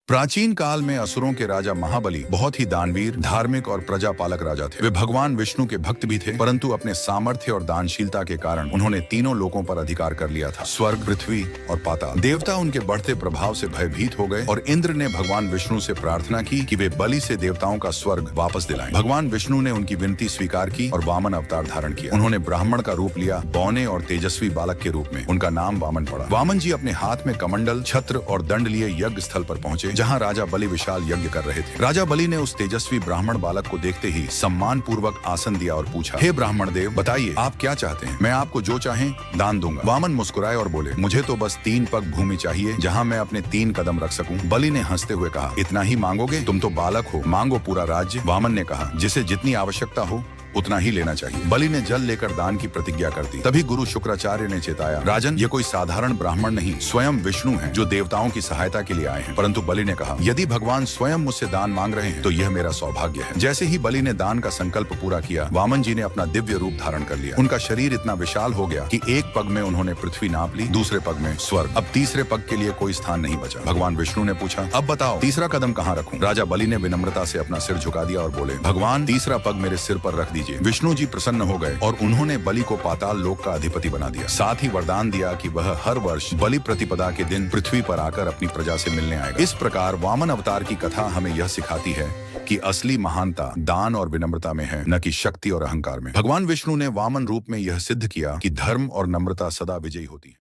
प्राचीन काल में असुरों के राजा महाबली बहुत ही दानवीर, धार्मिक और प्रजापालक राजा थे। वे भगवान विष्णु के भक्त भी थे, परंतु अपने सामर्थ्य और दानशीलता के कारण उन्होंने तीनों लोकों पर अधिकार कर लिया था, स्वर्ग, पृथ्वी और पाताल। देवता उनके बढ़ते प्रभाव से भयभीत हो गए और इंद्र ने भगवान विष्णु से प्रार्थना की कि वे बलि से देवताओं का स्वर्ग वापस दिलाएं। भगवान विष्णु ने उनकी विनती स्वीकार की और वामन अवतार धारण किया। उन्होंने ब्राह्मण का रूप लिया, बौने और तेजस्वी बालक के रूप में। उनका नाम वामन पड़ा। वामन जी अपने हाथ में कमंडल, छत्र और दंड लिए यज्ञ स्थल पर पहुंचे, जहाँ राजा बलि विशाल यज्ञ कर रहे थे। राजा बलि ने उस तेजस्वी ब्राह्मण बालक को देखते ही सम्मान पूर्वक आसन दिया और पूछा, हे ब्राह्मण देव, बताइए आप क्या चाहते हैं? मैं आपको जो चाहें दान दूंगा। वामन मुस्कुराए और बोले, मुझे तो बस 3 पग भूमि चाहिए, जहां मैं अपने 3 कदम रख सकूं। बलि ने हंसते हुए कहा, इतना ही मांगोगे? तुम तो बालक हो, मांगो पूरा राज्य। वामन ने कहा, जिसे जितनी आवश्यकता हो उतना ही लेना चाहिए। बलि ने जल लेकर दान की प्रतिज्ञा कर दी। तभी गुरु शुक्राचार्य ने चेताया, राजन, ये कोई साधारण ब्राह्मण नहीं, स्वयं विष्णु है, जो देवताओं की सहायता के लिए आए हैं। परंतु बलि ने कहा, यदि भगवान स्वयं मुझसे दान मांग रहे हैं तो यह मेरा सौभाग्य है। जैसे ही बलि ने दान का संकल्प पूरा किया, वामन जी ने अपना दिव्य रूप धारण कर लिया। उनका शरीर इतना विशाल हो गया कि एक पग में उन्होंने पृथ्वी नाप ली, दूसरे पग में स्वर्ग। अब तीसरे पग के लिए कोई स्थान नहीं बचा। भगवान विष्णु ने पूछा, अब बताओ तीसरा कदम कहाँ रखूं? राजा बलि ने विनम्रता से अपना सिर झुका दिया और बोले, भगवान, तीसरा पग मेरे सिर पर रख दीजिए। विष्णु जी प्रसन्न हो गए और उन्होंने बलि को पाताल लोक का अधिपति बना दिया। साथ ही वरदान दिया कि वह हर वर्ष बलि प्रतिपदा के दिन पृथ्वी पर आकर अपनी प्रजा से मिलने आएगा। इस प्रकार वामन अवतार की कथा हमें यह सिखाती है कि असली महानता दान और विनम्रता में है, न कि शक्ति और अहंकार में। भगवान विष्णु ने वामन रूप में यह सिद्ध किया कि धर्म और नम्रता सदा विजयी होती है।